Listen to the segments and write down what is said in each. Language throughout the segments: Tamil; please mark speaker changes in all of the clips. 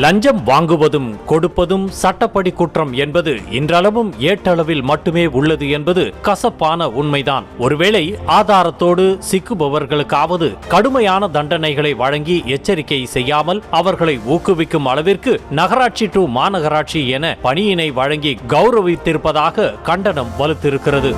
Speaker 1: லஞ்சம் வாங்குவதும் கொடுப்பதும் சட்டப்படி குற்றம் என்பது இன்றளவும் ஏட்டளவில் மட்டுமே உள்ளது என்பது கசப்பான உண்மைதான். ஒருவேளை ஆதாரத்தோடு சிக்குபவர்களுக்காவது கடுமையான தண்டனைகளை வழங்கி எச்சரிக்கை செய்யாமல் அவர்களை ஊக்குவிக்கும் அளவிற்கு நகராட்சி டு மாநகராட்சி என பணியினை வழங்கி கௌரவித்திருப்பதாக கண்டனம் வலுத்திருக்கிறது.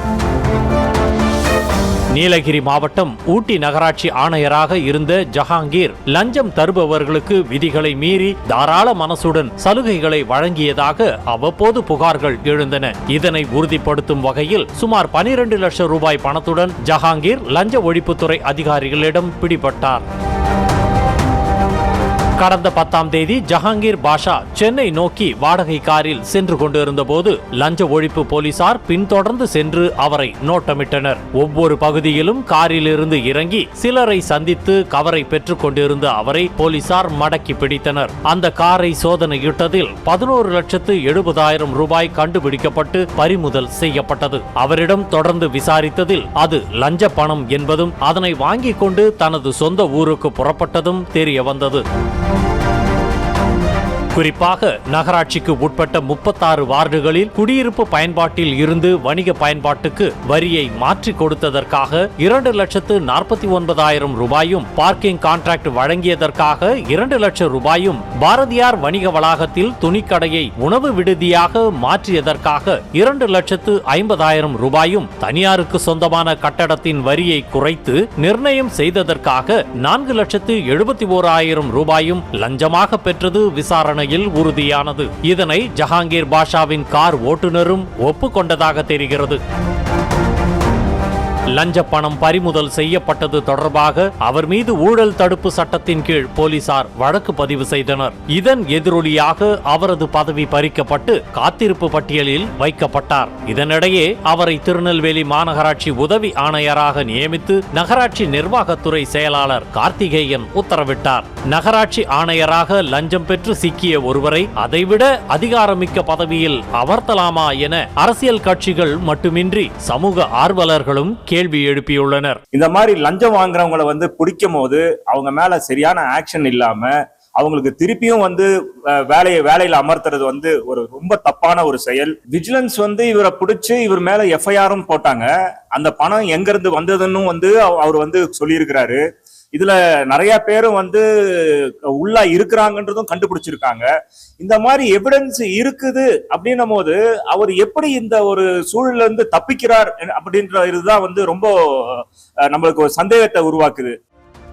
Speaker 1: நீலகிரி மாவட்டம் ஊட்டி நகராட்சி ஆணையராக இருந்த ஜஹாங்கீர் லஞ்சம் தருபவர்களுக்கு விதிகளை மீறி தாராள மனசுடன் சலுகைகளை வழங்கியதாக அவ்வப்போது புகார்கள் எழுந்தன. இதனை உறுதிப்படுத்தும் வகையில் சுமார் 12 லட்சம் ரூபாய் பணத்துடன் ஜஹாங்கீர் லஞ்ச ஒழிப்புத்துறை அதிகாரிகளிடம் பிடிபட்டார். கடந்த 10ஆம் தேதி ஜஹாங்கீர் பாஷா சென்னை நோக்கி வாடகை காரில் சென்று கொண்டிருந்த போது லஞ்ச ஒழிப்பு போலீசார் பின்தொடர்ந்து சென்று அவரை நோட்டமிட்டனர். ஒவ்வொரு பகுதியிலும் காரில் இருந்து இறங்கி சிலரை சந்தித்து கவரை பெற்றுக் கொண்டிருந்த அவரை போலீசார் மடக்கி பிடித்தனர். அந்த காரை சோதனையிட்டதில் 11,70,000 ரூபாய் கண்டுபிடிக்கப்பட்டு பறிமுதல் செய்யப்பட்டது. அவரிடம் தொடர்ந்து விசாரித்ததில் அது லஞ்ச பணம் என்பதும் அதனை வாங்கிக் கொண்டு தனது சொந்த ஊருக்கு புறப்பட்டதும் தெரிய வந்தது. குறிப்பாக நகராட்சிக்கு உட்பட்ட 36 வார்டுகளில் குடியிருப்பு பயன்பாட்டில் இருந்து வணிக பயன்பாட்டுக்கு வரியை மாற்றி கொடுத்ததற்காக 2,49,000 ரூபாயும், பார்க்கிங் கான்ட்ராக்ட் வழங்கியதற்காக 2 லட்சம் ரூபாயும், பாரதியார் வணிக வளாகத்தில் துணிக்கடையை உணவு விடுதியாக மாற்றியதற்காக 2,50,000 ரூபாயும், தனியாருக்கு சொந்தமான கட்டடத்தின் வரியை குறைத்து நிர்ணயம் செய்ததற்காக 4,71,000 ரூபாயும் லஞ்சமாக பெற்றது விசாரணை உறுதியானது. இதனை ஜஹாங்கீர் பாஷாவின் கார் ஓட்டுநரும் ஒப்புக்கொண்டதாக தெரிகிறது. லஞ்ச பணம் பறிமுதல் செய்யப்பட்டது தொடர்பாக அவர் மீது ஊழல் தடுப்பு சட்டத்தின் கீழ் போலீசார் வழக்கு பதிவு செய்தனர். இதன் எதிரொலியாக அவரது பதவி பறிக்கப்பட்டு காத்திருப்பு பட்டியலில் வைக்கப்பட்டார். இதனிடையே அவரை திருநெல்வேலி மாநகராட்சி உதவி ஆணையராக நியமித்து நகராட்சி நிர்வாகத்துறை செயலாளர் கார்த்திகேயன் உத்தரவிட்டார். நகராட்சி ஆணையராக லஞ்சம் பெற்று சிக்கிய ஒருவரை அதைவிட அதிகாரமிக்க பதவியில் அமர்த்தலாமா என அரசியல் கட்சிகள் மட்டுமின்றி சமூக ஆர்வலர்களும் கேள்வி எழுப்பியுள்ளனர்.
Speaker 2: இந்த மாதிரி லஞ்சம் வாங்குறவங்களை பிடிக்கும் போது அவங்க மேல சரியான ஆக்ஷன் இல்லாம அவங்களுக்கு திருப்பியும் வேலையில அமர்த்துறது ஒரு ரொம்ப தப்பான ஒரு செயல். விஜிலன்ஸ் இவரை பிடிச்சு இவர் மேல எஃப்ஐஆரும் போட்டாங்க. அந்த பணம் எங்க இருந்து வந்ததுன்னு அவர் சொல்லியிருக்கிறாரு. இதுல நிறைய பேரும் உள்ள இருக்கிறாங்கன்றதும் கண்டுபிடிச்சிருக்காங்க. இந்த மாதிரி எவிடன்ஸ் இருக்குது அப்படின்னும் போது அவர் எப்படி இந்த ஒரு சூழல்ல இருந்து தப்பிக்கிறார் அப்படின்ற இதுதான் ரொம்ப நம்மளுக்கு ஒரு சந்தேகத்தை உருவாக்குது.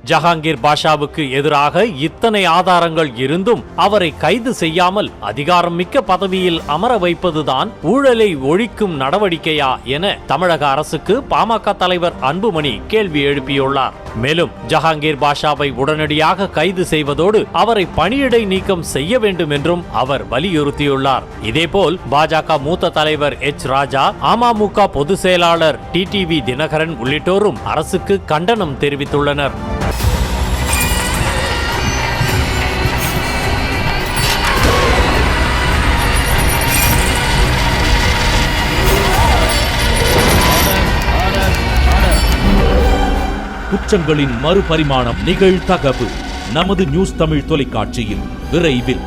Speaker 1: ஜஹாங்கீர் பாஷாவுக்கு எதிராக இத்தனை ஆதாரங்கள் இருந்தும் அவரை கைது செய்யாமல் அதிகாரம் மிக்க பதவியில் அமர வைப்பதுதான் ஊழலை ஒழிக்கும் நடவடிக்கையா என தமிழக அரசுக்கு பாமக தலைவர் அன்புமணி கேள்வி எழுப்பியுள்ளார். மேலும் ஜஹாங்கீர் பாஷாவை உடனடியாக கைது செய்வதோடு அவரை பணியிடை நீக்கம் செய்ய வேண்டும் என்றும் அவர் வலியுறுத்தியுள்ளார். இதேபோல் பாஜக மூத்த தலைவர் எச் ராஜா, அமமுக பொதுச் செயலாளர் டிடிவி தினகரன் உள்ளிட்டோரும் அரசுக்கு கண்டனம் தெரிவித்துள்ளனர்.
Speaker 3: குற்றங்களின் மறுபரிமாணம் நிகழ்தகவு நமது நியூஸ் தமிழ் தொலைக்காட்சியில் விரைவில்.